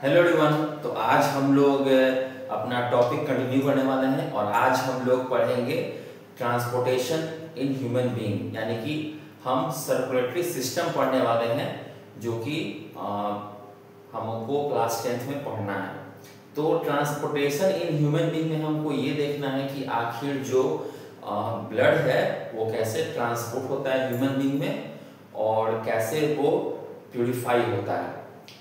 Hello everyone. तो आज हम लोग अपना टॉपिक कंटिन्यू करने वाले हैं और आज हम लोग पढ़ेंगे ट्रांसपोर्टेशन इन ह्यूमन बीइंग, यानी कि हम सर्कुलेटरी सिस्टम पढ़ने वाले हैं जो कि हमको क्लास 10th में पढ़ना है। तो ट्रांसपोर्टेशन इन ह्यूमन बीइंग में हमको ये देखना है कि आखिर जो ब्लड है वो कैसे ट्रांसपोर्ट होता है ह्यूमन बीइंग में और कैसे वो प्यूरिफाई होता है।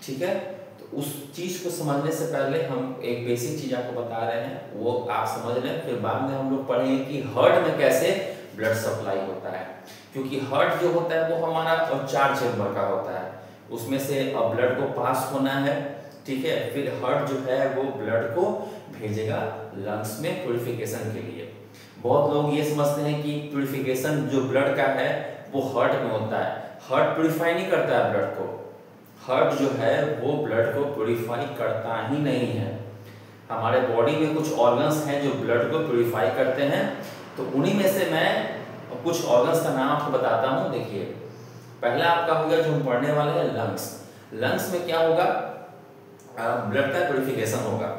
ठीक है, उस चीज़ को समझने से पहले हम एक बेसिक चीज़ आपको बता रहे हैं, वो आप समझ लें। फिर बाद में हम लोग पढ़ेंगे कि हार्ट में कैसे ब्लड सप्लाई होता है, क्योंकि हार्ट जो होता है वो हमारा 4 चेम्बर का होता है, उसमें से ब्लड को पास होना है। ठीक है, फिर हार्ट जो है वो ब्लड को भेजेगा लंग्स में प्यूरिफिकेशन के लिए। बहुत लोग ये समझते हैं कि प्यूरिफिकेशन जो ब्लड का है वो हार्ट में होता है। हार्ट प्यूरिफाई नहीं करता है ब्लड को। हार्ट जो है वो ब्लड को प्यूरिफाई करता ही नहीं है। हमारे बॉडी में कुछ ऑर्गन्स हैं जो ब्लड को प्यूरिफाई करते हैं, तो उन्हीं में से मैं कुछ ऑर्गन्स का नाम आपको बताता हूँ। देखिए, पहला आपका हो गया जो हम पढ़ने वाले हैं लंग्स। लंग्स में क्या होगा? ब्लड का प्यूरिफिकेशन होगा।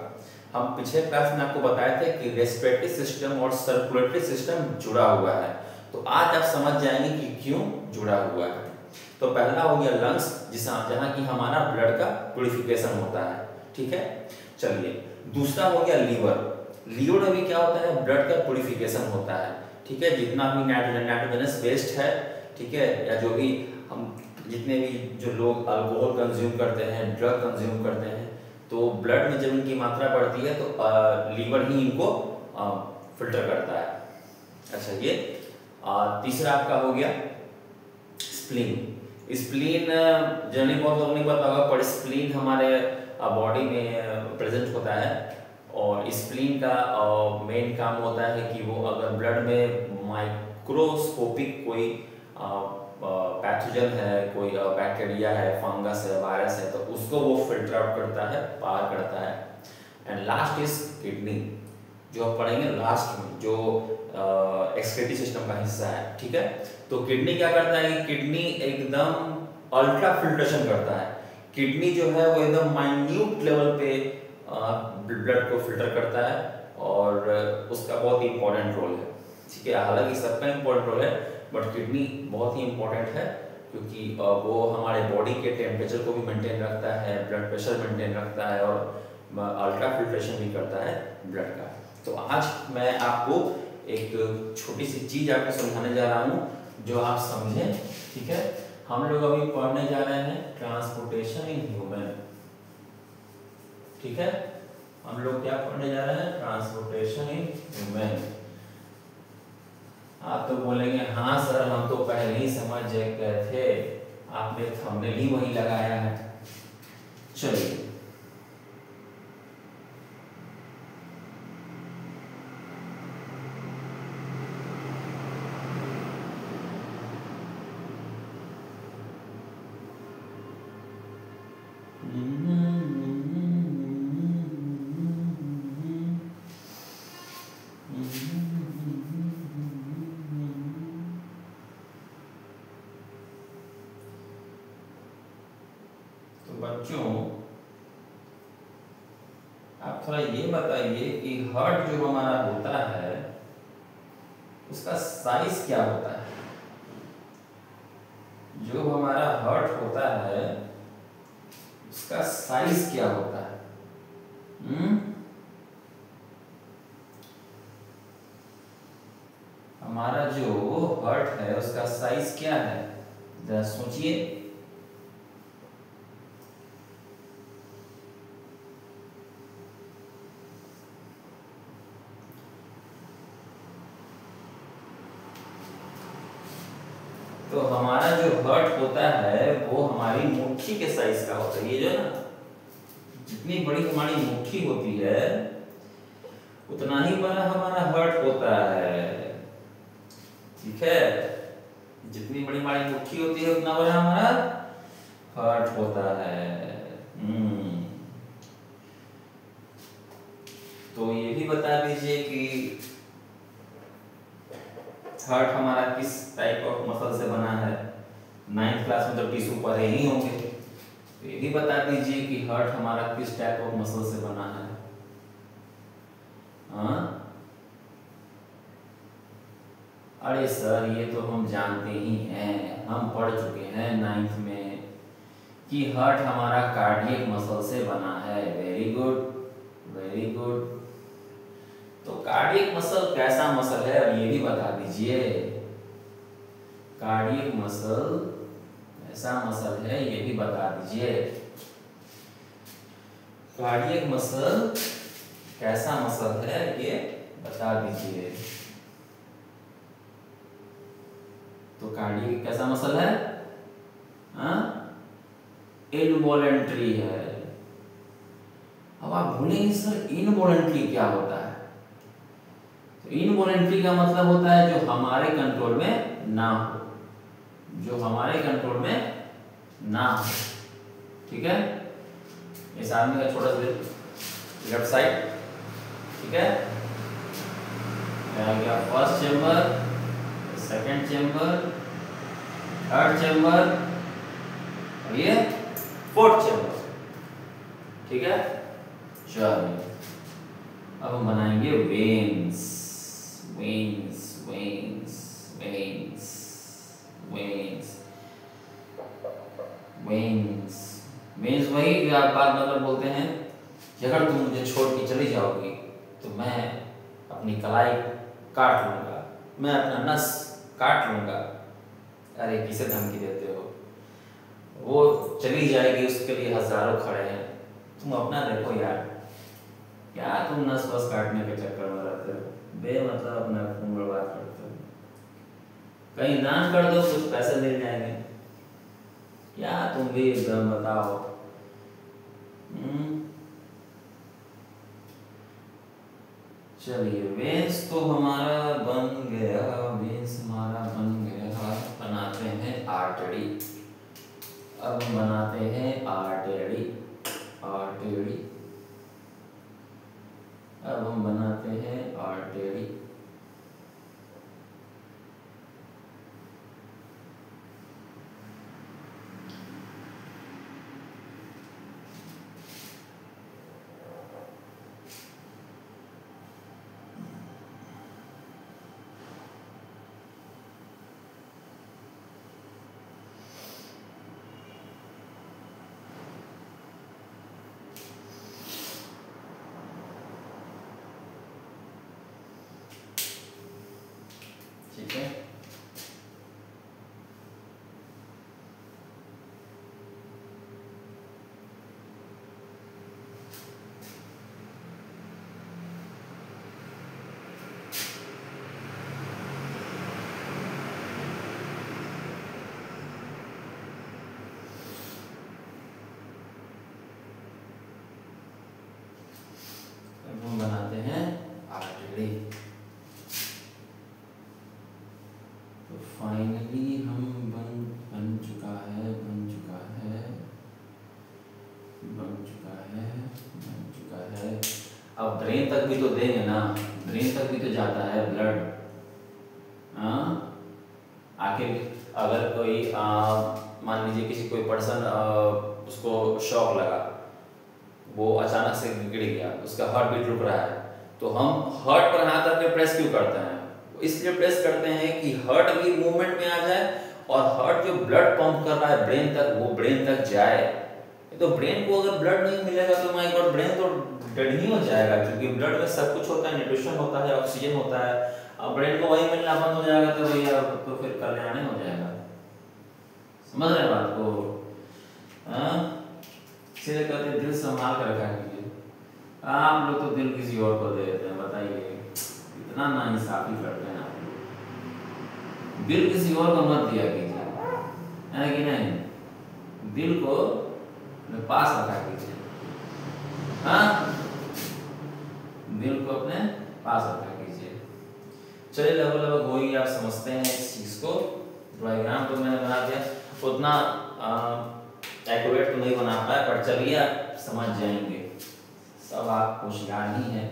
हम पिछले क्लास में आपको बताए थे कि रेस्पिरेटरी सिस्टम और सर्कुलेटरी सिस्टम जुड़ा हुआ है, तो आज आप समझ जाएंगे कि क्यों जुड़ा हुआ है। तो पहला हो गया लंग्स, जहाँ की हमारा ब्लड का प्यूरिफिकेशन होता है। ठीक है, चलिए दूसरा हो गया लीवर। लीवर में भी क्या होता है? ब्लड का प्यूरिफिकेशन होता है। ठीक है, जितना भी नाइट्रोजनस वेस्ट है, ठीक है, या जो भी हम जितने भी जो लोग अल्कोहल कंज्यूम करते हैं, ड्रग कंज्यूम करते हैं, तो ब्लड में जब इनकी मात्रा बढ़ती है तो लीवर ही इनको फिल्टर करता है। अच्छा, ये तीसरा आपका हो गया स्प्लीन। स्प्लीन जनरली बहुत लोगों ने पता होगा, पर स्प्लीन हमारे बॉडी में प्रेजेंट होता है और स्प्लीन का मेन काम होता है कि वो अगर ब्लड में माइक्रोस्कोपिक कोई पैथोजन है, कोई बैक्टीरिया है, फंगस है, वायरस है, तो उसको वो फिल्टर आउट करता है, पार करता है। एंड लास्ट इज किडनी, जो आप पढ़ेंगे लास्ट में, जो एक्सक्रीटरी सिस्टम का हिस्सा है। ठीक है, तो किडनी क्या करता है कि किडनी एकदम अल्ट्रा फिल्ट्रेशन करता है। किडनी जो है वो एकदम माइन्यूट लेवल पे ब्लड को फिल्टर करता है और उसका बहुत ही इंपॉर्टेंट रोल है। ठीक है, हालांकि सबका इंपॉर्टेंट रोल है, बट किडनी बहुत ही इंपॉर्टेंट है क्योंकि वो हमारे बॉडी के टेम्परेचर को भी मेंटेन रखता है, ब्लड प्रेशर मेंटेन रखता है और अल्ट्रा फिल्ट्रेशन भी करता है ब्लड का। तो आज मैं आपको एक छोटी सी चीज़ आपको समझाने जा रहा हूँ जो आप समझें। ठीक है, हम लोग अभी पढ़ने जा रहे हैं ट्रांसपोर्टेशन इन ह्यूमन। ठीक है, हम लोग क्या पढ़ने जा रहे हैं? Transportation in human. आप तो बोलेंगे हाँ सर, हम तो पहले ही समझ गए थे, आपने थंबनेल ही वही लगाया है। चलिए, बच्चों आप थोड़ा ये बताइए कि हार्ट जो हमारा होता है उसका साइज क्या होता है? जो हमारा हार्ट होता है उसका साइज क्या होता है? हमारा जो हार्ट है उसका साइज क्या है? जरा सोचिए। तो हमारा जो हार्ट होता है वो हमारी मुट्ठी के साइज का होता है। ये जो ना, जितनी बड़ी हमारी मुट्ठी होती है उतना ही बड़ा हमारा हार्ट होता है। ठीक है, जितनी बड़ी हमारी मुट्ठी होती है उतना बड़ा हमारा हार्ट होता है। तो ये भी बता दीजिए कि हार्ट हमारा किस टाइप ऑफ मसल से बना है। 9th क्लास में तो टिश्यू पढ़े ही होंगे। तो ये भी बता दीजिए कि हार्ट हमारा किस टाइप ऑफ मसल से बना है। हाँ, अरे सर ये तो हम जानते ही हैं, हम पढ़ चुके हैं 9th में कि हार्ट हमारा कार्डियक मसल से बना है। Very good, very good. तो कार्डियक मसल कैसा मसल है और ये भी बता दीजिए। कार्डियक मसल कैसा मसल है ये भी बता दीजिए। कार्डियक मसल कैसा मसल है ये बता दीजिए। तो कार्डियक कैसा मसल है? इनवॉलेंट्री है। अब आप भूलेंगे सर इनवॉलेंट्री क्या होता है? तो इनवॉलेंट्री का मतलब होता है जो हमारे कंट्रोल में ना हो, जो हमारे कंट्रोल में ना हो। ठीक है, इस आदमी का छोटा सा लेफ्ट साइड, ठीक है, गया first chamber, second chamber, third chamber और ये फोर्थ चेंबर। ठीक है, चलिए अब हम बनाएंगे veins. Veins veins veins veins veins veins वही बात मतलब बोलते हैं कि अगर तुम मुझे छोड़ के चली जाओगी तो मैं अपनी कलाई काट लूंगा, मैं अपना नस काट लूंगा। अरे किसे धमकी देते हो? वो चली जाएगी, उसके लिए हजारों खड़े हैं, तुम अपना देखो यार। क्या तुम नस बस काटने के चक्कर में रहते हो, बेमतलब अपना खून बर्बाद करते हो। कहीं दान कर दो, कुछ पैसे मिल जाएंगे। क्या तुम भी एकदम बताओ। चलिए वेन्स तो हमारा बन गया, वेन्स हमारा बन गया। बनाते हैं आर्टरी। अब हम बनाते हैं आर्टरी। आर्टरी, अब हम बनाते हैं आर्टरी। ठीक है, अब हम बनाते हैं आर्टरी। तो फाइनली हम बन चुका है, बन चुका है, बन चुका है, बन चुका है। अब ब्रेन तक भी तो देंगे ना, ब्रेन तक भी तो जाता है ब्लड। आखिर अगर कोई मान लीजिए किसी कोई पर्सन उसको शॉक लगा, वो अचानक से गिर गया, उसका हार्ट बीट रुक रहा है, तो हम हार्ट पर हाथ रख के प्रेस क्यों करते हैं? इसलिए प्रेस करते हैं कि हार्ट भी मूवमेंट में आ जाए और हार्ट जो ब्लड पंप कर रहा है ब्रेन तक, वो ब्रेन तक जाए। तो ब्रेन को अगर ब्लड नहीं मिलेगा तो माय गॉड ब्रेन तो डेड ही हो जाएगा, क्योंकि ब्लड में सब कुछ होता है, न्यूट्रिशन होता है, ऑक्सीजन होता है। अब ब्रेन को वही मिलना बंद हो जाएगा तो भैया तो फिर कल्याण हो जाएगा। समझ रहे बात को? इसलिए कहते दिल संभाल कर रखा कीजिए। आप लोग तो दिल किसी और को दे देते हैं, बताइए इतना नाइंसाफी करते हैं आप लोग। दिल किसी और को मत दिया कीजिए, है कि नहीं? दिल को अपने पास रखा कीजिए। दिल को अपने पास रखा कीजिए। चलिए लगभग हो ही आप समझते हैं इस चीज को। डायग्राम तो मैंने बना दिया, उतना एक्यूरेट तो नहीं बना पाया, पर चलिए आप समझ जाएंगे। सब आप होशियार ही हैं,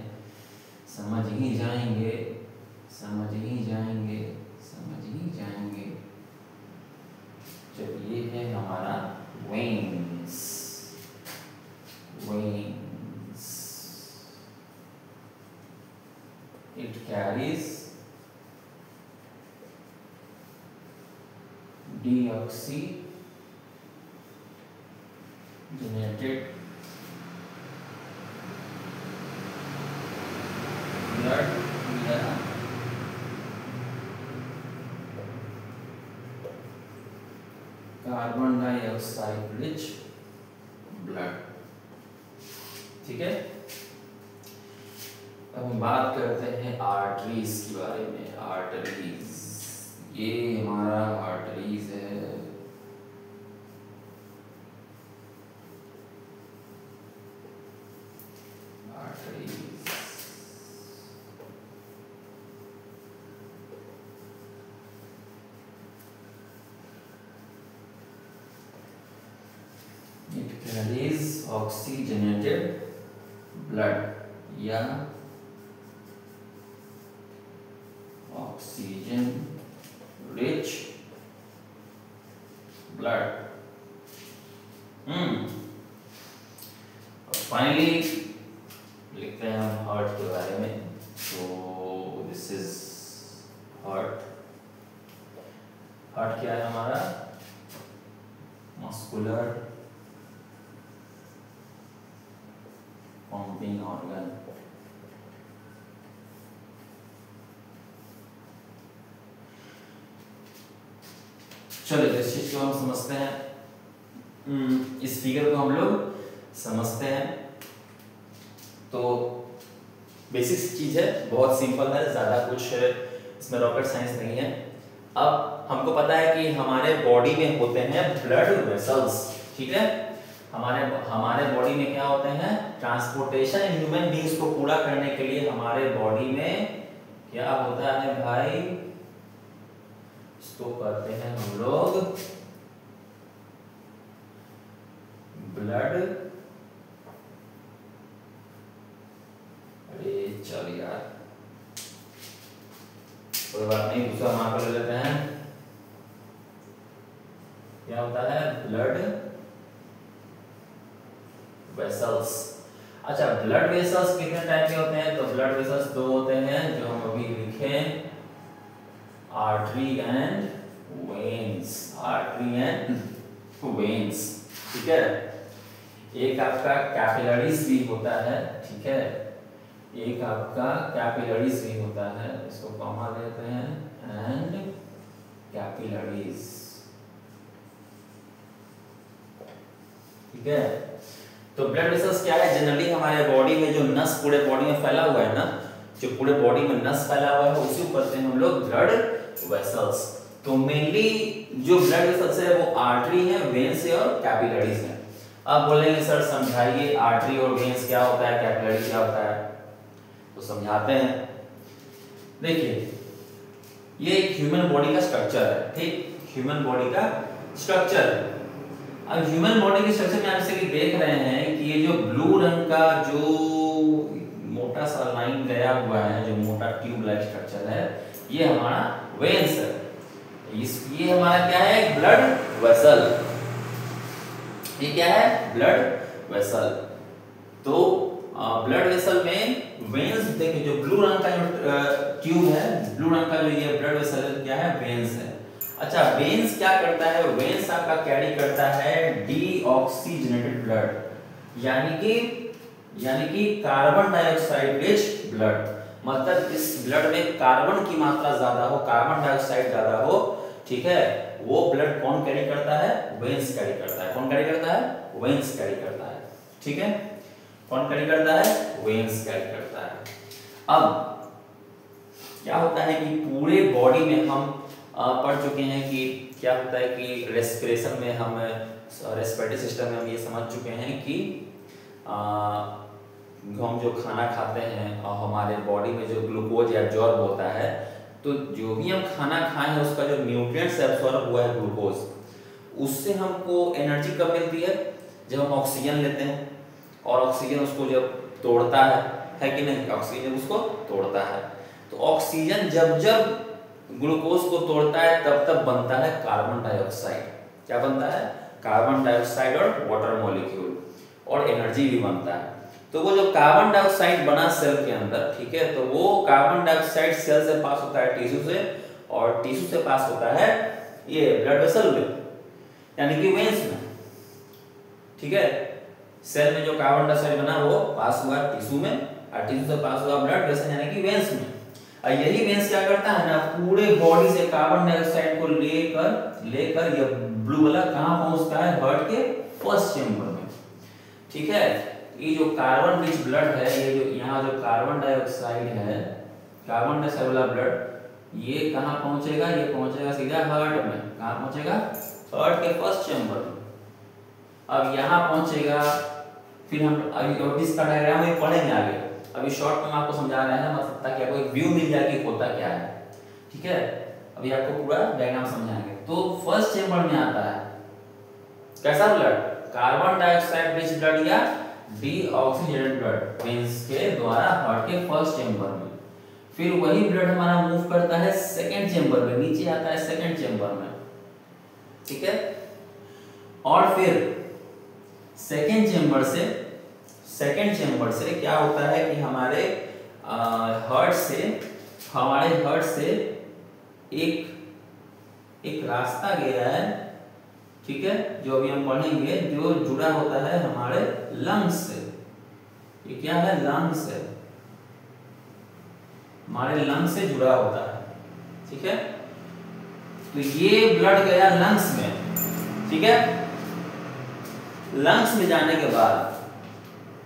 समझ ही जाएंगे, समझ ही जाएंगे, समझ ही जाएंगे। चलिए है हमारा वेन्स। डीऑक्सीजनेटेड ब्लड या कार्बन डाइऑक्साइड रिच ब्लड। ठीक है, अब हम बात करते हैं आर्टरीज के बारे में। आर्टरीज, ये हमारा आर्टरीज है। Arteries it carries oxygenated blood या ऑक्सीजन रिच ब्लड। फाइनली लिखते हैं हम हार्ट के बारे में। तो दिस इज हार्ट। हार्ट क्या है हमारा? Muscular pumping organ. चलो इस चीज को हम समझते हैं। इस फिगर को हम लोग समझते हैं। तो बेसिक चीज है, बहुत सिंपल है, ज्यादा कुछ इसमें रॉकेट साइंस नहीं है। अब हमको पता है कि हमारे बॉडी में होते हैं ब्लड वेसल्स। ठीक है, हमारे बॉडी में क्या होते हैं? ट्रांसपोर्टेशन ह्यूमन बींग्स को पूरा करने के लिए हमारे बॉडी में क्या होता है भाई? इसको कहते हैं हम लोग ब्लड। अरे चल यार, कोई बात नहीं, दूसरा मार्कर ले लेते हैं। क्या होता है? Blood vessels. अच्छा, ब्लड वेसल्स कितने टाइप के होते हैं? तो ब्लड वेसल्स दो होते हैं, जो हम अभी लिखे, artery and veins. Artery and veins. ठीक है, एक आपका कैपिलरीज भी होता है। ठीक है, एक आपका कैपिलरीज भी होता है, इसको कॉमा देते हैं, एंड कैपिलरीज। ठीक है, तो ब्लड वेसल्स क्या है? जनरली हमारे बॉडी में जो नस पूरे बॉडी में फैला हुआ है ना, जो पूरे बॉडी में नस फैला हुआ है, उसी को कहते हैं हम लोग ब्लड वेसल्स। तो मेनली जो ब्लड वेसल्स है वो आर्टरी है, वेन्स है और कैपिलरीज है। अब बोलेंगे सर समझाइए आर्टरी और वेन्स क्या होता है, कैपिलरी क्या होता है? तो समझाते हैं। देखिए, ये एक ह्यूमन बॉडी का स्ट्रक्चर है। ठीक, ह्यूमन बॉडी का स्ट्रक्चर है। अब ह्यूमन बॉडी के स्ट्रक्चर में आप जैसे कि देख रहे हैं कि ये जो ब्लू रंग का जो मोटा सा लाइन गया हुआ है, जो मोटा ट्यूब लाइक स्ट्रक्चर है, ये हमारा वेन्स है। ये हमारा क्या है? Blood vessel. ये क्या है? Blood vessel. तो ब्लड वेसल में वेन्स, देखिए जो ब्लू रंग का जो ट्यूब है, ब्लू रंग का जो ये ब्लड वेसल है, क्या है? वेन्स है। अच्छा, वेन्स क्या करता है? वेन्स आपका कैरी करता है डीऑक्सीजनेटेड ब्लड, यानी कि कार्बन डाइऑक्साइड रिच ब्लड। मतलब इस ब्लड में कार्बन की मात्रा ज्यादा हो, कार्बन डाइऑक्साइड ज्यादा हो। ठीक है, वो ब्लड कौन कैरी करता है? वेन्स कैरी करता है। कौन कैरी करता है? वेन्स कैरी करता है। ठीक है, कौन कैरी करता है? वेन्स कैरी करता है। अब क्या होता है कि पूरे बॉडी में हम पढ़ चुके हैं कि क्या होता है कि रेस्पिरेशन में हम, रेस्पिरेटरी सिस्टम में हम ये समझ चुके हैं कि हम जो खाना खाते हैं और हमारे बॉडी में जो ग्लूकोज एब्जॉर्ब होता है, तो जो भी हम खाना खाए हैं उसका जो न्यूट्रिएंट्स एब्जॉर्ब हुआ है ग्लूकोज, उससे हमको एनर्जी कब मिलती है? जब हम ऑक्सीजन लेते हैं, और ऑक्सीजन उसको जब तोड़ता है कि नहीं? ऑक्सीजन उसको तोड़ता है। तो ऑक्सीजन जब ग्लूकोज को तोड़ता है तब बनता है कार्बन डाइऑक्साइड। क्या बनता है? कार्बन डाइऑक्साइड और वाटर मॉलिक्यूल, और एनर्जी भी बनता है। तो वो जो कार्बन डाइऑक्साइड बना सेल के अंदर, ठीक है, तो वो कार्बन डाइऑक्साइड सेल से पास होता है टिश्यू से, और टिश्यू से पास होता है ये ब्लड वेसल में, यानी कि वेन्स में। ठीक है, सेल में जो कार्बन डाइऑक्साइड बना वो पास हुआ टिश्यू में, और टिश्यू से पास हुआ ब्लड वेसल यानी कि वेन्स में। और यही वेन्स क्या करता है ना, पूरे बॉडी से कार्बन डाइऑक्साइड को लेकर ये ब्लू वाला कहां पहुंचता है, हार्ट के फर्स्ट चेंबर में। ठीक है, ये जो कार्बन रिच ब्लड है, ये जो यहाँ जो कार्बन डाइऑक्साइड है, कार्बन डाइऑक्साइड वाला ब्लड, ये कहां पहुंचेगा, ये पहुंचेगा सीधा हार्ट में। कहां पहुंचेगा, हार्ट के फर्स्ट चेंबर में। अब यहाँ पहुंचेगा, फिर हम अभी इसका डायग्राम में पढ़ेंगे आगे, अभी शॉर्ट में आपको समझा रहे हैं, मतलब ताकि आपको एक व्यू मिल जाए कि होता क्या है। ठीक है, अभी आपको पूरा डायग्राम समझाएंगे। तो फर्स्ट चेंबर में आता है कैसा blood, carbon dioxide rich blood या डीऑक्सीजेनेटेड ब्लड, वेन्स के द्वारा हार्ट के फर्स्ट चेंबर में। फिर वही ब्लड हमारा मूव करता है सेकंड चेंबर में, नीचे आता है सेकंड चेंबर में। ठीक है, और फिर सेकंड चेंबर से क्या होता है कि हमारे हार्ट से एक रास्ता गया है। ठीक है, जो अभी हम पढ़ेंगे, जो जुड़ा होता है हमारे लंग्स से। ये क्या है, लंग्स है, हमारे लंग्स से जुड़ा होता है। ठीक है, तो ये ब्लड गया लंग्स में। ठीक है, लंग्स में जाने के बाद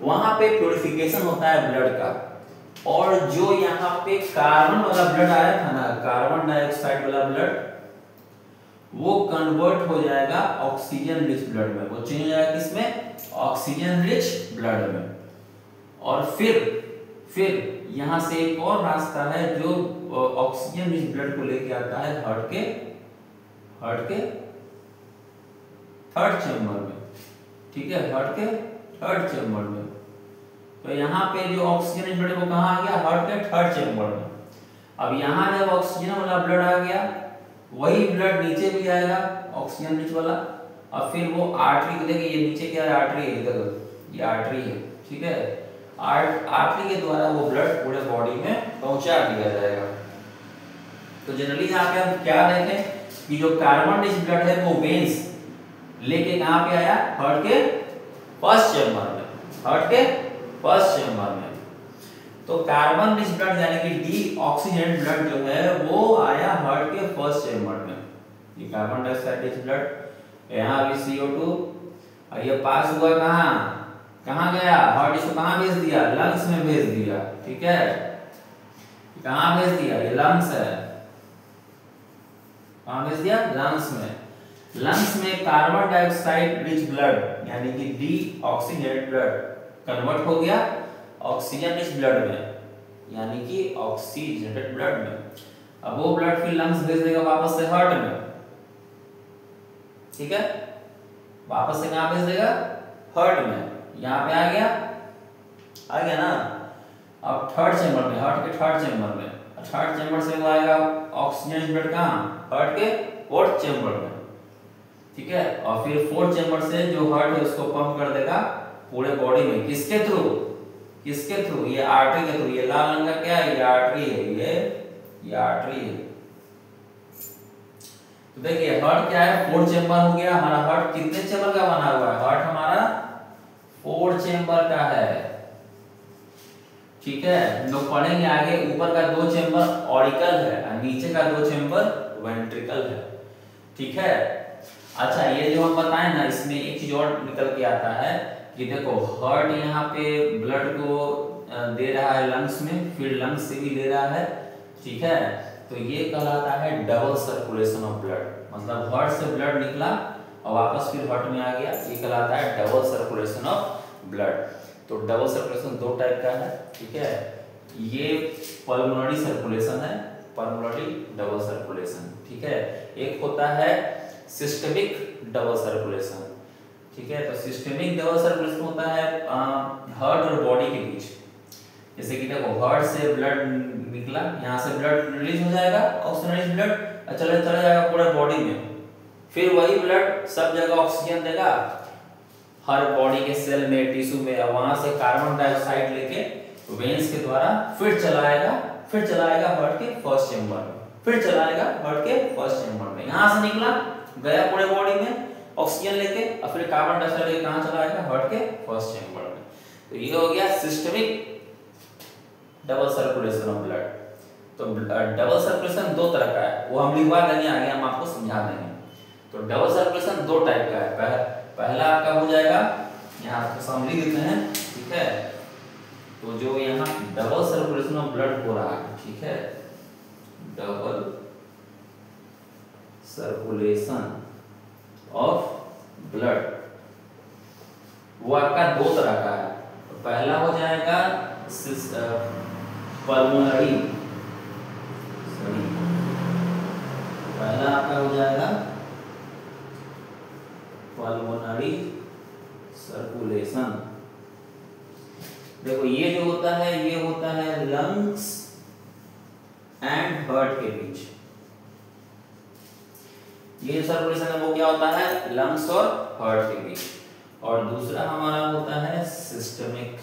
वहां पे प्यूरिफिकेशन होता है ब्लड का, और जो यहाँ पे कार्बन वाला ब्लड आया था ना, कार्बन डाइऑक्साइड वाला ब्लड, वो कन्वर्ट हो जाएगा ऑक्सीजन रिच ब्लड में। वो चेंज हो जाएगा किसमें, ऑक्सीजन रिच ब्लड में। और फिर यहां से एक और रास्ता है जो ऑक्सीजन रिच ब्लड को लेके आता है हार्ट के थर्ड चेंबर में। ठीक है, हार्ट के थर्ड चेंबर में। तो यहाँ पे जो ऑक्सीजन रिच ब्लड वो कहाँ आ गया, हार्ट के थर्ड चेंबर में। अब यहाँ जब ऑक्सीजन वाला ब्लड आ गया, वही ब्लड नीचे भी आएगा ऑक्सीजन रिच वाला, और फिर वो आर्टरी को देखिए, ये नीचे क्या है, आर्टरी है, इधर ये आर्टरी है। ठीक है, आर्टरी के द्वारा वो ब्लड पूरे बॉडी में पहुंचा दिया जाएगा। तो जनरली यहाँ पे हम क्या देखें कि जो कार्बन रिच ब्लड है वो वेन्स लेके कहाँ पे आया, हार्ट के फर्स्ट चेंबर में, हार्ट के फर्स्ट चेंबर में। तो कार्बन रिच ब्लड यानी कि डीऑक्सीजेनेटेड ब्लड जो है वो आया हार्ट के फर्स्ट चेंबर में। ये कार्बन डाइऑक्साइड रिच ब्लड, यहाँ भी CO2, और ये पास हुआ कहाँ गया, हार्ट इसको कहाँ भेज दिया, लंग्स में भेज दिया। ठीक है, कहाँ भेज दिया, ये लंग्स है, कहाँ भेज दिया, लंग्स में। लंग्स में कार्बन डाइऑक्साइड रिच ब्लड यानी कि डीऑक्सीजेनेटेड ब्लड कन्वर्ट हो गया ऑक्सीजन रिच ब्लड में, यानी कि ऑक्सीजनेटेड ब्लड में। अब वो ब्लड फिर लंग्स भेज देगा वापस से हार्ट में। ठीक है, वापस से कहां भेज देगा, हार्ट में। यहां पे आ गया ना। अब थर्ड चेंबर में, हार्ट के थर्ड चेंबर में, थर्ड चेंबर से वो आएगा ऑक्सीजन ब्लड कहां, हार्ट के फोर्थ चेंबर में। ठीक है, और फिर फोर्थ चेंबर से जो हार्ट है उसको पंप कर देगा पूरे बॉडी में। किसके थ्रू, ये आर्टरी के थ्रू। ये लाल रंग का क्या है, ये आर्टरी है, ये आर्टरी है। तो देखिए हार्ट क्या है, फोर्थ चेंबर हो गया। हमारा हार्ट कितने चेंबर का बना हुआ है, हार्ट हमारा फोर्थ चेंबर का है। ठीक है, लोग पढ़ेंगे आगे, ऊपर का 2 चेंबर ऑरिकल है और नीचे का 2 चेंबर वेंट्रिकल है। ठीक है, अच्छा ये जो हम बताएं ना, इसमें एक चीज और निकल के आता है कि देखो हार्ट यहाँ पे ब्लड को दे रहा है लंग्स में, फिर लंग्स से भी ले रहा है। ठीक है, तो ये कहलाता है डबल सर्कुलेशन ऑफ ब्लड, मतलब हार्ट से ब्लड निकला और वापस फिर हार्ट में आ गया, ये कहलाता है डबल सर्कुलेशन ऑफ ब्लड। तो डबल सर्कुलेशन 2 टाइप का है। ठीक है, ये पल्मोनरी सर्कुलेशन है, पल्मोनरी डबल सर्कुलेशन। ठीक है, एक होता है सिस्टमिक डबल सर्कुलेशन। ठीक है, तो सिस्टमिक डबल सर्कुलेशन होता है हार्ट और बॉडी के बीच। जैसे कि देखो हार्ट से ब्लड निकला, यहाँ से ब्लड रिलीज हो जाएगा, ऑक्सीजन रिच ब्लड चला जाएगा पूरे बॉडी में। फिर वही ब्लड सब जगह ऑक्सीजन देगा, हर बॉडी के सेल में, टिश्यू में, और वहां से कार्बन डाइऑक्साइड लेके वेन्स के द्वारा फिर चलाएगा हार्ट के फर्स्ट चेंबर में। फिर चला जाएगा हार्ट के फर्स्ट चेंबर में, यहां से निकला गया पूरे बॉडी में ऑक्सीजन लेके, और फिर कार्बन डाइऑक्साइड लेके कहां चला जाएगा हार्ट के फर्स्ट चेंबर में। तो ये हो गया systemic double circulation of blood. तो डबल सर्कुलेशन दो तरह का है, वो हम लिखवा देंगे आगे, हम आपको समझा देंगे। तो डबल सर्कुलेशन दो टाइप का है, पहला आपका हो जाएगा, यहाँ आपको समरी देते हैं, ठीक है। तो जो यहाँ डबल सर्कुलेशन ऑफ ब्लड हो रहा है, ठीक है, डबल सर्कुलेशन ऑफ ब्लड, वो आपका दो तरह का है। पहला हो जाएगा पल्मोनरी, पहला आपका हो जाएगा पल्मोनरी सर्कुलेशन। देखो ये जो होता है, ये होता है लंग्स एंड हार्ट के बीच, ये जो सर्कुलेशन है वो क्या होता है, लंग्स और हार्ट के बीच। और दूसरा हमारा होता है सिस्टमिक,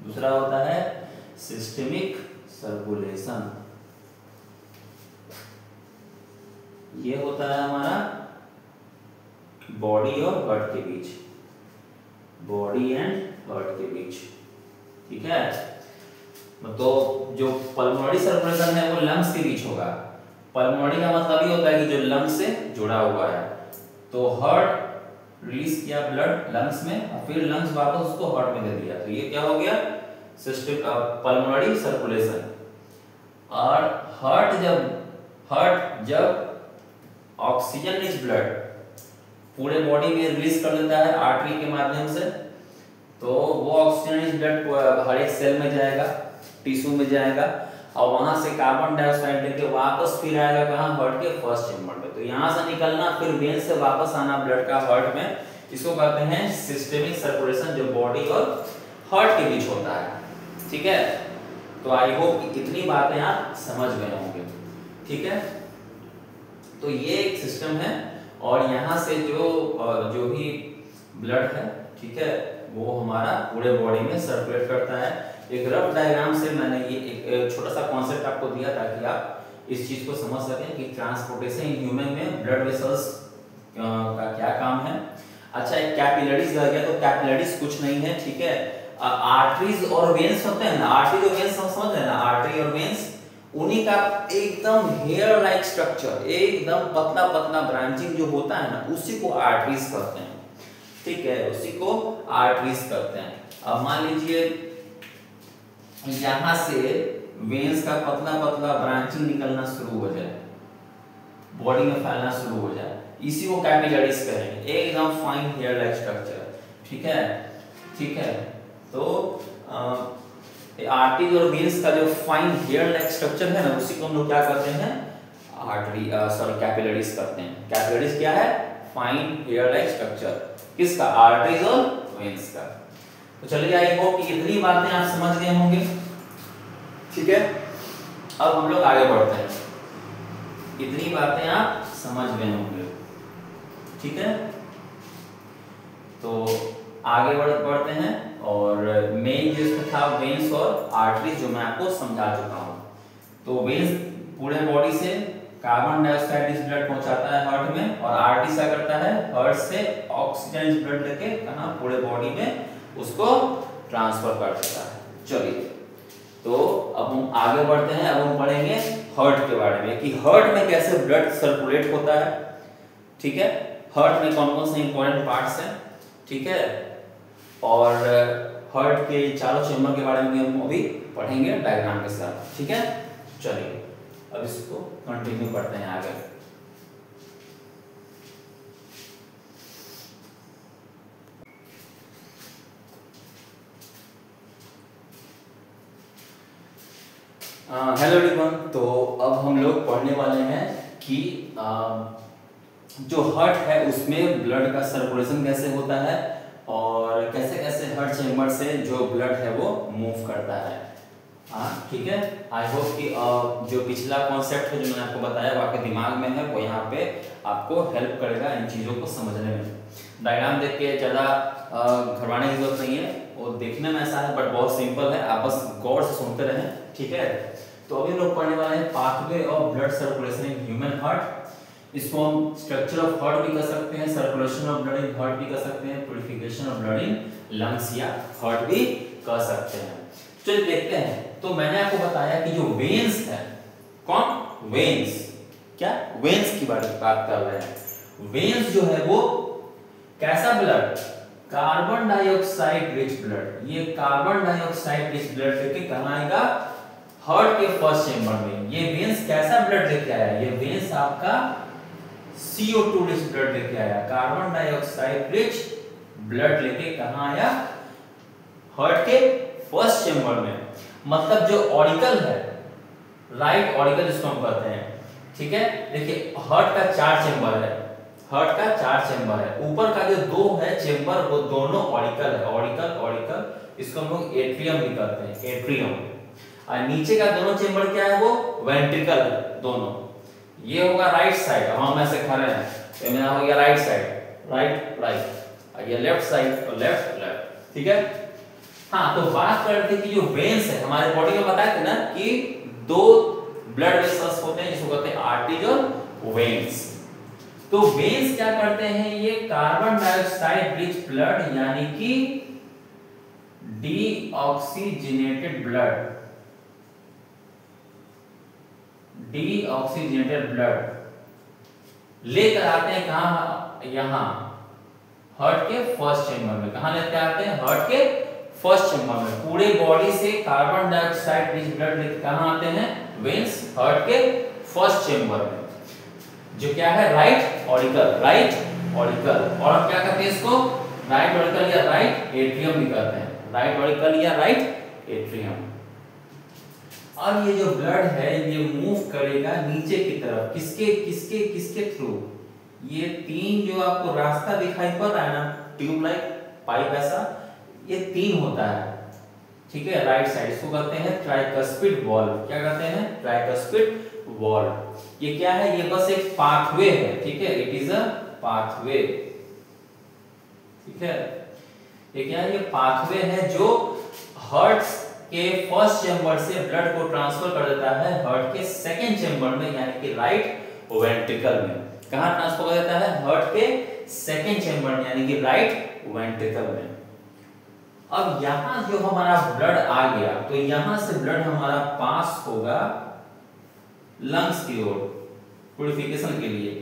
दूसरा होता है सिस्टमिक सर्कुलेशन, ये होता है हमारा बॉडी और हार्ट के बीच, बॉडी एंड हार्ट के बीच, ठीक है। तो जो पल्मोनरी सर्कुलेशन है वो लंग्स के बीच होगा। पल्मोनरी का मतलब ये होता है कि जो लंग्स से जुड़ा हुआ है। तो हार्ट रिलीज किया ब्लड लंग्स में, और फिर लंग्स वापस उसको हार्ट में दे दिया, तो ये क्या हो गया, सिस्टम पल्मोनरी सर्कुलेशन। और हार्ट जब ऑक्सीजन रिच ब्लड पूरे बॉडी में रिलीज कर देता है आर्टरी के माध्यम से, तो वो ऑक्सीजन रिच ब्लड हर एक सेल में जाएगा, टिश्यू में जाएगा, और वहां से कार्बन डाइऑक्साइड लेके वापस फिर आएगा कहां, हार्ट के फर्स्ट चेंबर में। तो यहां से निकलना फिर वेन से वापस आना ब्लड का हार्ट में, इसको कहते हैं सिस्टमिक सर्कुलेशन, जो बॉडी और हार्ट के बीच होता है, ठीक है। तो आई होप कि इतनी बातें आप समझ गए होंगे, ठीक है। तो ये एक सिस्टम है, और यहाँ से जो भी ब्लड है, ठीक है, वो हमारा पूरे बॉडी में सर्कुलेट करता है। एक रफ डायग्राम से मैंने ये एक छोटा सा कॉन्सेप्ट आपको दिया ताकि आप इस चीज को समझ सकें कि ट्रांसपोर्टेशन इन ह्यूमन में ब्लड वेसल्स का क्या काम है। अच्छा, एक कैपिलरीज आ गया, तो कैपिलरीज कुछ नहीं है, ठीक है। आर्टरीज और वेन्स होते हैं ना, आर्टरी और वेन्स हम समझ रहे हैं ना, आर्टरी और वेन्स, उन्हीं का एकदम हेयर लाइक स्ट्रक्चर, एकदम पतला पतला ब्रांचिंग जो होता है ना, उसी को आर्टरीज कहते हैं, ठीक है, उसी को आर्टरीज कहते हैं। अब मान लीजिए यहां से वेन्स का पतला पतला ब्रांचिंग निकलना शुरू हो जाए, बॉडी में फैलना शुरू हो जाए, इसी को कैपिलरीज कहेंगे, एकदम फाइन हेयर लाइक स्ट्रक्चर, ठीक है, ठीक है। तो आर्टरीज और वेन्स का जो फाइन हेयर लाइक स्ट्रक्चर है ना, उसी को हम लोग क्या करते हैं, कैपिलरीज करते हैं। कैपिलरीज क्या है, फाइन हेयर लाइक स्ट्रक्चर, किसका, आर्टरीज और वेन्स का। तो चलिए, आई होप कि इतनी बातें आप समझ गए होंगे, ठीक है। अब हम लोग आगे बढ़ते हैं, इतनी बातें आप समझ गए होंगे, ठीक है। तो आगे बढ़ते हैं, और मेन जो इसमें था वेन्स और आर्टरीज, जो मैं आपको समझा चुका हूं। तो वेन्स पूरे बॉडी से कार्बन डाइऑक्साइड इस ब्लड पहुंचाता है हार्ट में, और आर्टरी क्या करता है, हार्ट से ऑक्सीजन इस ब्लड लेके कहां, पूरे बॉडी में उसको ट्रांसफर कर देता है। चलिए, तो अब हम आगे बढ़ते हैं, अब हम पढ़ेंगे हार्ट के बारे में, कि हार्ट में कैसे ब्लड सर्कुलेट होता है, ठीक है। हार्ट में कौन कौन से इंपॉर्टेंट पार्ट्स हैं, ठीक है, और हार्ट के चारों चेंबर के बारे में हम अभी पढ़ेंगे डायग्राम के साथ, ठीक है। चलिए, अब इसको कंटिन्यू करते हैं आगे। हेलो एवरीवन, तो अब हम लोग पढ़ने वाले हैं कि जो हार्ट है उसमें ब्लड का सर्कुलेशन कैसे होता है, और कैसे कैसे हार्ट चेंबर से जो ब्लड है वो मूव करता है, ठीक है। आई होप कि जो पिछला कॉन्सेप्ट है जो मैंने आपको बताया वो आपके दिमाग में है, वो यहाँ पे आपको हेल्प करेगा इन चीज़ों को समझने में। डायग्राम देख के ज़्यादा घबराने की जरूरत नहीं है, वो देखने में ऐसा है बट बहुत सिंपल है, आप बस गौर से सुनते रहें, ठीक है। तो अभी लोग पढ़ने वाले हैं pathway of blood circulation in human heart. इसको हम स्ट्रक्चर ऑफ हार्ट भी कर सकते हैं, circulation of blood in heart भी कर सकते हैं, purification of blood in lungs या हार्ट भी कर सकते हैं। चलिए देखते हैं। तो मैंने आपको बताया कि जो वेन्स है, कौन वेन्स, क्या वेन्स की बात कर रहे हैं। वेन्स जो है वो कैसा blood, carbon dioxide rich blood, ये कार्बन डाइऑक्साइड रिच ब्लड लेके कहां आएगा, हार्ट के फर्स्ट चेंबर में। ये वेन्स कैसा ब्लड लेके आया, ये वेन्स आपका CO2 रिच ब्लड लेके आया, कार्बन डाइऑक्साइड रिच ब्लड लेके कहां आया, हार्ट के फर्स्ट चेंबर में। मतलब जो ऑरिकल है, राइट ऑरिकल जिसको हम कहते हैं, ठीक है। देखिए हार्ट का 4 चेंबर है, हार्ट का 4 चेंबर है। ऊपर का जो 2 है चेंबर वो दोनों ऑरिकल है, ऑरिकल ऑरिकल, इसको हम लोग एट्रियम भी कहते हैं, एट्रियम। और नीचे का दोनों चेंबर क्या है, वो वेंट्रिकल है दोनों। ये होगा राइट साइड, हम ऐसे खड़े हैं तो मेरा हो गया राइट साइड, राइट राइट, और ये लेफ्ट साइड और लेफ्ट लेफ्ट, ठीक है। हाँ, तो बात कर रहे थे कि जो वेन्स है हमारे बॉडी में, बताए थे ना कि 2 ब्लड वेसल्स होते हैं जिसको कहते हैं आर्टरीज और वेन्स। तो वेन्स क्या करते हैं, ये कार्बन डाइऑक्साइड रिच ब्लड यानी कि डीऑक्सीजनेटेड ब्लड, डीऑक्सीजनेटेड ब्लड लेकर आते हैं कहां, यहां हार्ट के फर्स्ट चेंबर में। कहां लेते आते हैं, हार्ट के फर्स्ट चेंबर में। पूरे बॉडी से कार्बन डाइऑक्साइड रिच ब्लड लेकर कहां आते हैं, वेन्स, हार्ट के फर्स्ट चेंबर में, जो क्या है राइट ऑरिकल, राइट ऑरिकल। और हम क्या कहते हैं इसको, राइट ऑरिकल या राइट एट्रियम भी कहते हैं, राइट ऑरिकल या राइट एट्रियम। अब ये जो ब्लड है ये मूव करेगा नीचे की तरफ, किसके किसके किसके थ्रू, ये 3 जो आपको रास्ता दिखाई पड़ रहा है ना, ट्यूब लाइक पाइप ऐसा, ये 3 होता है, ठीक है। राइट साइड इसको कहते हैं ट्राइकस्पिड वॉल्व, क्या कहते हैं, ट्राइकस्पिड वॉल्व। ये क्या है, ये बस एक पाथवे है, ठीक है, इट इज अ पाथवे, ठीक है। ये क्या है, ये पाथवे है जो हार्ट के फर्स्ट चेंबर से ब्लड को ट्रांसफर कर देता है हार्ट के सेकंड चेंबर में, यानी कि राइट वेंट्रिकल में। कहां ट्रांसफर कर देता है, हार्ट के सेकंड चेंबर में, यानी कि राइट वेंट्रिकल में। अब यहां जो हमारा ब्लड आ गया, तो यहां से ब्लड हमारा पास होगा लंग्स की ओर प्यूरिफिकेशन के लिए,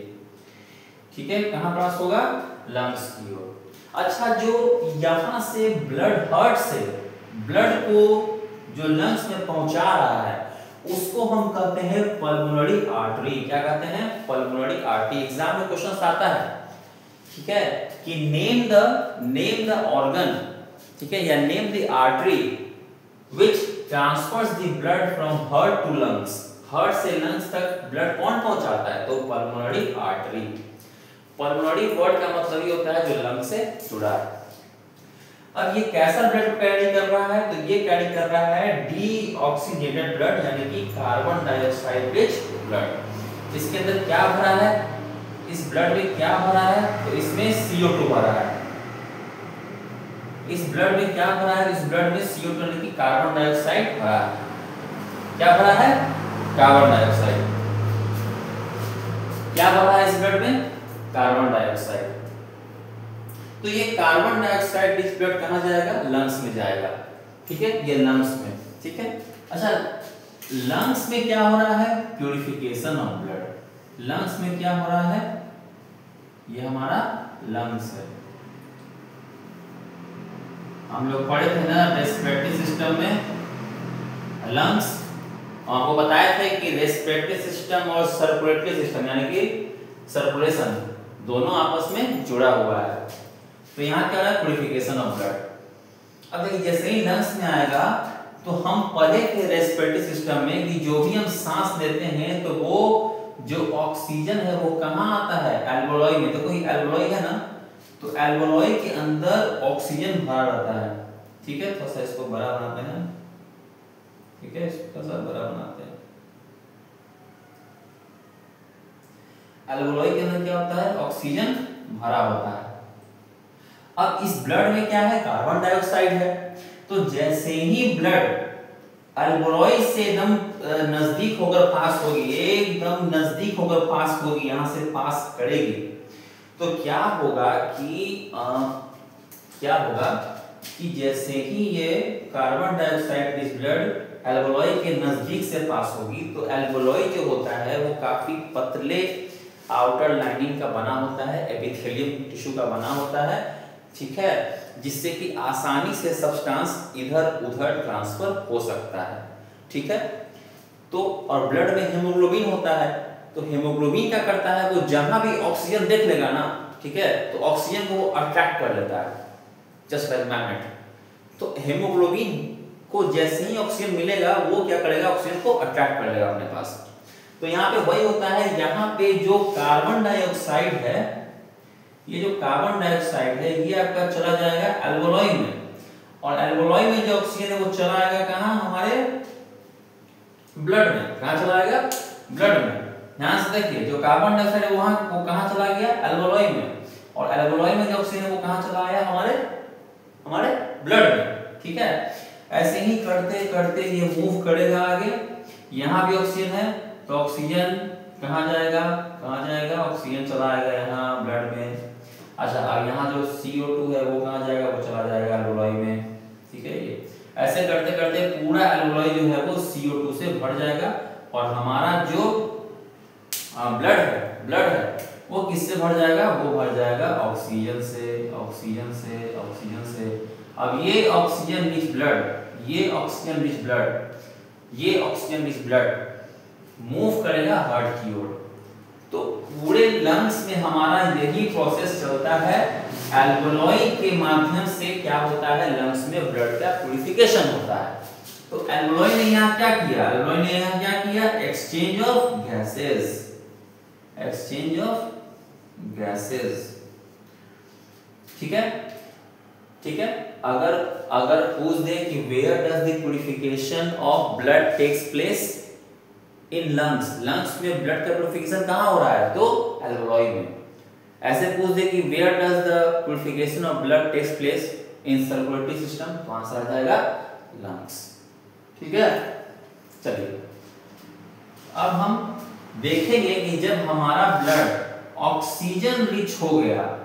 ठीक है। कहां पास होगा, लंग्स की ओर। अच्छा, जो यहां से ब्लड, हार्ट से ब्लड को जो लंग्स में पहुंचा रहा है उसको हम कहते हैं पल्मोनरी आर्टरी। क्या कहते हैं, पल्मोनरी आर्टरी। एग्जाम में क्वेश्चन आता है, ठीक है, कि नेम द ऑर्गन, ठीक है, या name the artery which transfers the blood from heart to lungs. Heart से लंग्स तक ब्लड कौन पहुंचाता है, तो पल्मोनरी आर्टरी। पल्मोनरी वर्ड का मतलब ये होता है जो लंग से जुड़ा है। अब ये कैसा ब्लड कैरी कर रहा है, तो ये कैरी कर रहा है डीऑक्सीजनेटेड ब्लड, यानी कि कार्बन डाइऑक्साइड रिच ब्लड। इसके अंदर क्या भरा है, इस ब्लड में क्या भरा है, तो इसमें CO2 भरा है। इस ब्लड में क्या भरा है, इस ब्लड में CO2 यानी कि कार्बन डाइऑक्साइड भरा है। क्या भरा है, कार्बन डाइऑक्साइड। क्या भरा है इस ब्लड में, कार्बन डाइऑक्साइड। तो ये कार्बन डाइऑक्साइड रिच ब्लड कहां जाएगा, लंग्स में जाएगा, ठीक है, ये लंग्स में, ठीक है। अच्छा, लंग्स में क्या हो रहा है, प्यूरिफिकेशन ऑफ ब्लड। लंग्स में क्या हो रहा है, ये हमारा लंग्स है। हम लोग पढ़े थे ना रेस्पिरेटरी सिस्टम में लंग्स, आपको बताया था कि रेस्पिरेटरी सिस्टम और सर्कुलेटरी सिस्टम यानी कि सर्कुलेशन दोनों आपस में जुड़ा हुआ है। तो यहाँ क्या है, प्यूरिफिकेशन ऑफ ब्लड। अब देखिए जैसे ही लंग्स में आएगा तो हम पढ़े थे रेस्पिरेटरी सिस्टम में कि जो भी हम सांस लेते हैं तो वो जो ऑक्सीजन है वो कहाँ आता है, एल्वोलॉय में। तो कोई एल्वोलॉय है ना, तो एल्वोलॉय के अंदर ऑक्सीजन भरा रहता है, ठीक है। थोड़ा सा इसको बड़ा बनाते हैं, ठीक है, इसको थोड़ा बड़ा बनाते हैं। एल्वोलॉय के अंदर क्या होता है, ऑक्सीजन भरा होता है। अब इस ब्लड में क्या है, कार्बन डाइऑक्साइड है। तो जैसे ही ब्लड एल्वेओलाई से एकदम नजदीक होकर पास होगी, एकदम नजदीक होकर पास होगी, यहां से पास करेगी। तो क्या होगा कि जैसे ही ये कार्बन डाइऑक्साइड इस ब्लड एल्वेओलाई के नजदीक से पास होगी, तो एल्वेओलाई जो होता है वो काफी पतले आउटर लाइनिंग का बना होता है, एपिथेलियम टिश्यू का बना होता है, ठीक है, जिससे कि आसानी से सब्सटेंस इधर उधर ट्रांसफर हो सकता है, ठीक है। तो और ब्लड में हीमोग्लोबिन होता है, तो हीमोग्लोबिन क्या करता है, वो जहां भी ऑक्सीजन देख लेगा ना, ठीक है, तो ऑक्सीजन को वो अट्रैक्ट कर लेता है, जस्ट लाइक मैग्नेट। तो हीमोग्लोबिन को जैसे ही ऑक्सीजन मिलेगा, वो क्या करेगा, ऑक्सीजन को अट्रैक्ट कर लेगा अपने पास। तो यहाँ पे वही होता है, यहाँ पे जो कार्बन डाइऑक्साइड है, ये जो कार्बन डाइऑक्साइड है, ये आपका चला जाएगा एल्वेओलाई में, और एल्वेओलाई में जो ऑक्सीजन है वो चला आएगा कहाँ, हमारे ब्लड में। कहाँ चला आएगा, ब्लड में। ध्यान से देखिए, जो कार्बन डाइऑक्साइड है वो कहाँ चला गया, एल्वेओलाई में, और एल्वेओलाई में जो ऑक्सीजन है वो कहाँ चला आया, हमारे ब्लड में, ठीक है। ऐसे ही करते करते ये मूव करेगा आगे। यहाँ भी ऑक्सीजन है, तो ऑक्सीजन कहाँ जाएगा, ऑक्सीजन चला आएगा यहाँ ब्लड में। अच्छा, अब यहाँ जो CO2 है वो कहाँ जाएगा, वो चला जाएगा एल्वेओलाई में, ठीक है। ये ऐसे करते करते पूरा एल्वेओलाई जो है वो CO2 से भर जाएगा, और हमारा जो ब्लड है वो किससे भर जाएगा, वो भर जाएगा ऑक्सीजन से। अब ये ऑक्सीजन रिच ब्लड मूव करेगा हार्ट की ओर। तो पूरे लंग्स में हमारा यही प्रोसेस चलता है, एल्वेओलाई के माध्यम से क्या होता है, लंग्स में ब्लड का प्यूरिफिकेशन होता है। तो एल्वेओलाई ने यहाँ क्या किया, एक्सचेंज ऑफ गैसेस, ठीक है। अगर पूछ दे कि where does the purification of blood takes place, in lungs में ब्लड का प्यूरिफिकेशन कहाँ हो रहा है, तो एल्वेओलाई में। ऐसे पूछ दे कि where does the purification of blood takes place in circulatory system, तो आंसर आ जाएगा लंग्स, ठीक है। चलिए अब हम देखेंगे कि जब हमारा ब्लड ऑक्सीजन रिच हो गया,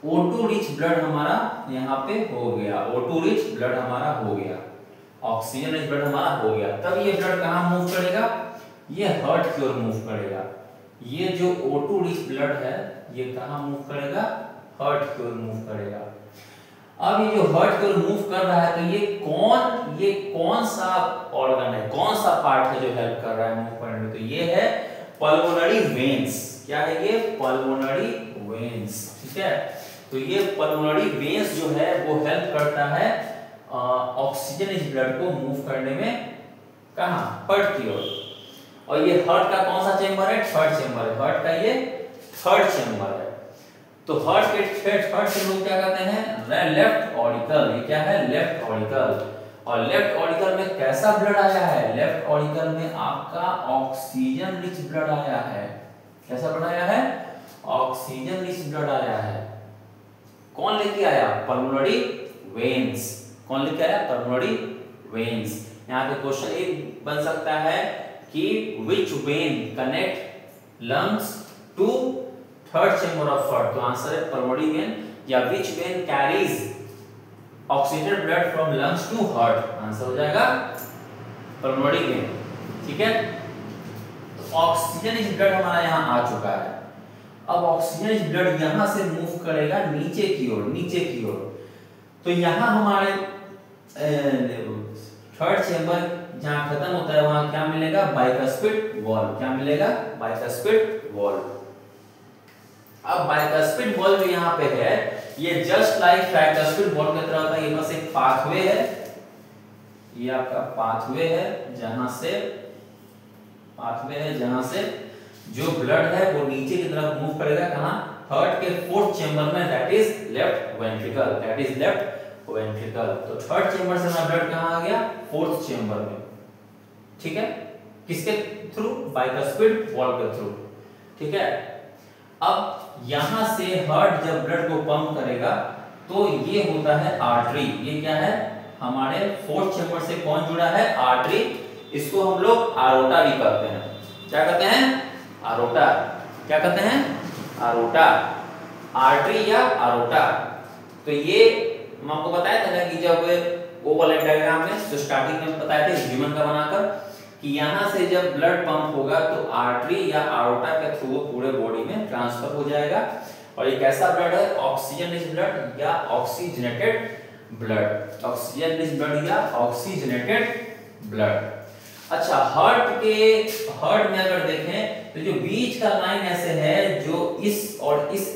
O2 रिच ब्लड हमारा यहाँ पे हो गया, O2 रिच ब्लड हमारा हो गया, ऑक्सीजन रिच ब्लड हमारा हो गया, तब ये ब्लड कहाँ मूव करेगा, ये हार्ट की ओर मूव करेगा। ये जो O2 रिच ब्लड है ये कहाँ मूव करेगा, हार्ट की ओर मूव करेगा। अब ये जो हार्ट की ओर मूव कर रहा है, तो ये कौन सा ऑर्गन है, कौन सा पार्ट है जो हेल्प कर रहा है मूव करने में, तो ये है पल्मोनरी वेन्स। क्या है ये, पल्मोनरी वेन्स, ठीक है। तो ये पल्मोनरी वेन्स जो है वो हेल्प करता है ऑक्सीजन इस ब्लड को मूव करने में, कहां, हार्ट की ओर। और ये हार्ट का कौन सा चेंबर है, थर्ड चेंबर है, हार्ट का ये थर्ड चेंबर है। तो हार्ट के थर्ड से लोग क्या कहते हैं, लेफ्ट ऑरिकल। ये क्या है, लेफ्ट ऑरिकल। और लेफ्ट ऑरिकल में कैसा ब्लड आया है, लेफ्ट ऑरिकल में आपका ऑक्सीजन रिच ब्लड आया है। कैसा ब्लड आया है, ऑक्सीजन रिच ब्लड आया है। कौन लेके आया, पल्मोनरी वेन्स। कौन लेके आया, पल्मोनरी वेन्स। यहाँ पे क्वेश्चन एक बन सकता है कि which vein connect lungs to third chamber of heart, तो आंसर है pulmonary vein। या which vein carries oxygenated blood from lungs to heart, answer हो जाएगा pulmonary vein, ठीक है। तो ऑक्सीजन इस ब्लड हमारा यहाँ आ चुका है। अब ऑक्सीजन इस ब्लड यहाँ से मूव करेगा नीचे की ओर। तो यहाँ हमारे थर्ड चेंबर जहां खत्म होता है वहां क्या मिलेगा, बाइकस्पिड वॉल्व। क्या मिलेगा, बाइकस्पिड वॉल्व। अब बाइकस्पिड वॉल्व यहाँ पे है, ये जस्ट लाइक ट्राइकस्पिड वॉल्व की तरह होता है। ये बस एक पाथवे है, ये आपका पाथवे है जहां से जो ब्लड है वो नीचे की तरफ मूव करेगा। कहां, हार्ट के फोर्थ चेंबर में, दैट इज लेफ्ट वेंट्रिकल। तो थर्ड चेंबर से हमारा ब्लड कहां आ गया, फोर्थ चेंबर में, ठीक है। किसके थ्रू, बाइकस्पिड वॉल्व के थ्रू, ठीक है। अब यहां से हार्ट जब ब्लड को पंप करेगा तो ये होता है आर्टरी। ये क्या है, हमारे फोर्थ चेंबर से कौन जुड़ा है? आर्टरी। इसको हम लोग आरोटा भी कहते हैं। क्या कहते हैं? आरोटा। क्या कहते हैं? आरोटा। आर्टरी या आरोटा। तो ये हम आपको बताया था ना कि जब वो वाले डायग्राम में जो स्टार्टिंग में बताए थे ह्यूमन का बनाकर कि यहाँ से जब ब्लड पंप होगा तो आर्टरी या आरोटा के थ्रू वो पूरे बॉडी में ट्रांसफर हो जाएगा। और ये कैसा ब्लड है? ऑक्सीजन रिच ब्लड या oxygenated blood. Oxygen rich blood या ऑक्सीजनेटेड ब्लड। अच्छा, हार्ट में अगर देखें तो जो बीच का लाइन ऐसे है जो इस और इस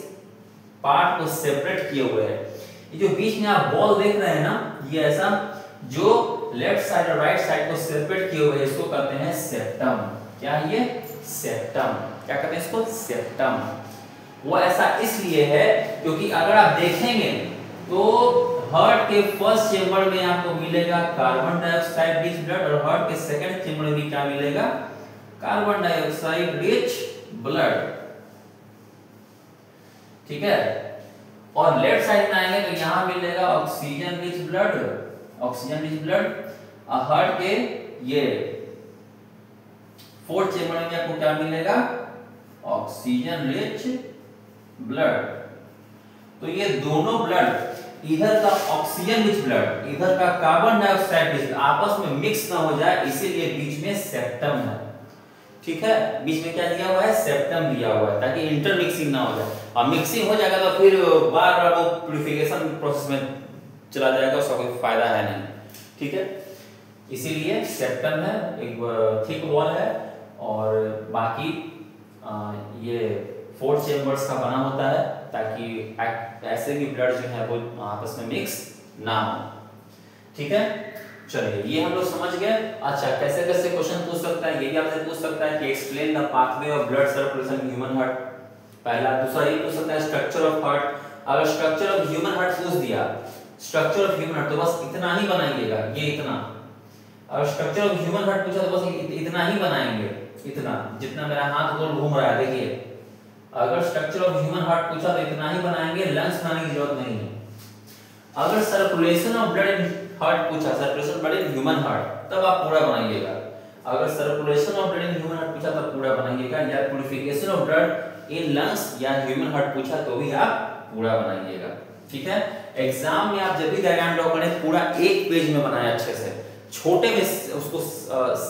पार्ट को सेपरेट किए हुए है। ये जो बीच में आप बॉल देख रहे हैं ना, ये ऐसा जो लेफ्ट साइड और राइट साइड को सेपरेट किए हुए इसको कहते हैं सेप्टम। क्या है ये? सेप्टम। क्या कहते हैं इसको? सेप्टम। वो ऐसा इसलिए है क्योंकि अगर आप देखेंगे तो हार्ट के फर्स्ट चेंबर में आपको मिलेगा कार्बन डाइऑक्साइड रिच ब्लड और हार्ट के सेकंड चेंबर में भी क्या मिलेगा? Carbon dioxide rich blood. ठीक है। और लेफ्ट साइड में आएंगे तो यहां मिलेगा oxygen rich blood. Oxygen rich blood. Heart के ये फोर्थ चेंबर में आपको क्या मिलेगा? Oxygen rich blood. तो ये दोनों ब्लड, इधर का ऑक्सीजन रिच ब्लड, इधर का कार्बन डाइऑक्साइड रिच, आपस में मिक्स ना हो जाए इसीलिए बीच में सेप्टम है। ठीक है, बीच में क्या दिया हुआ है? सेप्टम दिया हुआ है ताकि इंटरमिक्सिंग ना हो जाए। और मिक्सिंग हो जाएगा तो फिर बार बार वो प्यूरिफिकेशन प्रोसेस में चला जाएगा, उसका कोई फायदा है नहीं। ठीक है, इसीलिए सेप्टम है, एक थिक वॉल है और बाकी ये फोर्थ चेंबर्स का बना होता है ताकि ऐसे भी ब्लड जो है वो आपस में मिक्स ना हो। ठीक है, चलिए ये हम लोग समझ गए। अच्छा, कैसे कैसे क्वेश्चन पूछ सकता है? ये भी आपसे पूछ सकता है कि explain the pathway of blood circulation in human heart. पहला। दूसरा ये पूछ सकता है स्ट्रक्चर ऑफ हार्ट। अगर स्ट्रक्चर ऑफ ह्यूमन हार्ट पूछ दिया, स्ट्रक्चर ऑफ ह्यूमन हार्ट, तो बस इतना ही बनाइएगा, ये इतना। अगर स्ट्रक्चर ऑफ ह्यूमन हार्ट पूछा तो बस इतना ही बनाएंगे, इतना जितना मेरा हाथ गोल घूम रहा है। देखिए, अगर स्ट्रक्चर ऑफ ह्यूमन हार्ट पूछा तो इतना ही बनाएंगे, लंग्स बनाने की जरूरत नहीं है। अगर circulation of blood in heart पूछा, circulation blood in human heart, तब आप पूरा बनाइएगा। अगर circulation of blood in human heart पूछा तब पूरा बनाइएगा, या purification of blood in lungs या ह्यूमन हार्ट पूछा तो भी आप पूरा बनाइएगा। ठीक है, एग्जाम में आप जब भी डायग्राम ड्रॉ करें पूरा एक पेज में बनाए अच्छे से, छोटे में उसको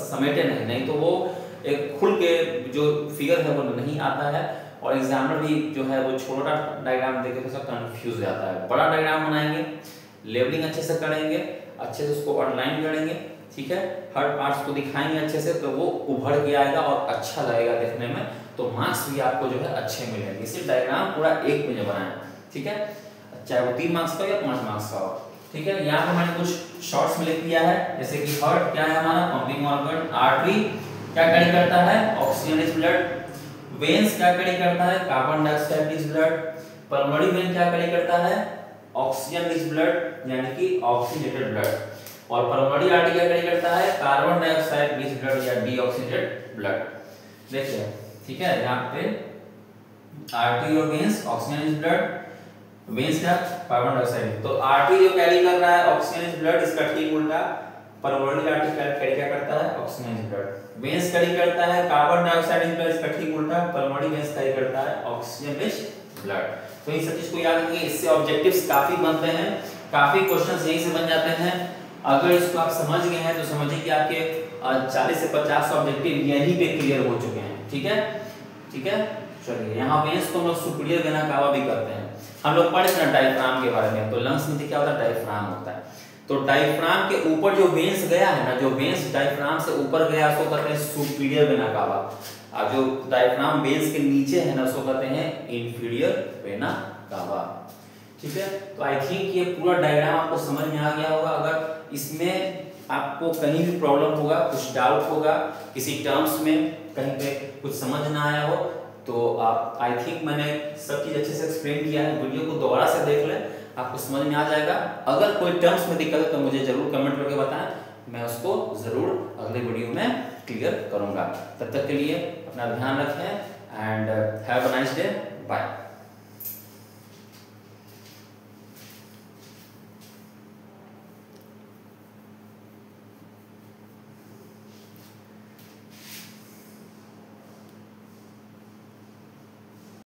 समेटे नहीं तो वो एक खुल के जो फिगर है वो नहीं आता है और एग्जामिनर भी जो है वो छोटा डायग्राम देख के थोड़ा कंफ्यूज जाता है। बड़ा डायग्राम बनाएंगे, लेबलिंग अच्छे से करेंगे, अच्छे से उसको आउटलाइन करेंगे। ठीक है, हर पार्ट्स को दिखाएंगे अच्छे से तो वो उभर के आएगा और अच्छा लगेगा देखने में, तो मार्क्स भी आपको जो है अच्छे मिलेंगे। इसी डायग्राम पूरा एक पेज में बनाएं। ठीक है, चाहे वो 3 मार्क्स का या 5 मार्क्स का हो। ठीक है, यहाँ पे मैंने कुछ शॉर्ट्स में लिख दिया है, जैसे कि हार्ट क्या है हमारा? Pumping organ. आर्टरी क्या कैरी करता है? Oxygen rich blood. वेन्स क्या कैरी करता है? Carbon dioxide rich blood. Pulmonary vein क्या कैरी करता है? ऑक्सीजन रिच ब्लड यानी कि ऑक्सीजनेटेड ब्लड। और पल्मोनरी आर्टरी क्या कैरी करता है? कार्बन डाइऑक्साइड रिच ब्लड या डीऑक्सीजनेटेड ब्लड। देखिए, ठीक है, यहाँ पे आर्टरी और veins oxygen rich blood, veins का कार्बन डाइऑक्साइड। तो आर्टरी जो कैरी कर रहा है ऑक्सीजन रिच ब्लड, इसका ठीक उल्टा पल्मोनरी आर्टरी कैरी क्या करता है? Oxygen rich blood. Veins carry करता है कार्बन डाइऑक्साइड रिच ब्लड, इसका ठीक उल्टा पल्मोनरी वेन्स कैरी करता है ऑक्सीजन रिच ब्लड। तो इन सब चीज को याद रखिए, इससे ऑब्जेक्टिव्स काफी बनते हैं, काफी क्वेश्चंस यहीं से बन जाते हैं। अगर इसको आप समझ गए हैं तो समझिए कि आपके 40 से 50 ऑब्जेक्टिव यहीं पे क्लियर हो चुके हैं। ठीक है, ठीक है, चलिए यहाँ वेन्स को हम लोग सुपीरियर वेना कावा भी करते हैं। हम लोग पढ़े थे ना डायफ्राम के बारे में, तो लंग्स में क्या होता है? डायफ्राम होता है। तो डायफ्राम के ऊपर जो वेन्स गया है ना, जो वेन्स डायफ्राम से ऊपर गया उसको कहते हैं सुपीरियर वेना कावा, और जो डायफ्राम वेन्स के नीचे है ना उसको कहते हैं इंफीरियर वेना कावा। ठीक है, तो आई थिंक ये पूरा डायग्राम आपको समझ में आ गया होगा। अगर इसमें आपको कहीं भी प्रॉब्लम होगा, कुछ डाउट होगा, किसी टर्म्स में कहीं पे कुछ समझ ना आया हो, तो आप आई थिंक मैंने सब चीज अच्छे से एक्सप्लेन किया है। वीडियो को दोबारा से देख लें, आपको समझ में आ जाएगा। अगर कोई टर्म्स में दिक्कत है तो मुझे जरूर कमेंट करके बताएं, मैं उसको जरूर अगले वीडियो में क्लियर करूंगा। तब तक के लिए अपना ध्यान रखें and have a nice day, bye.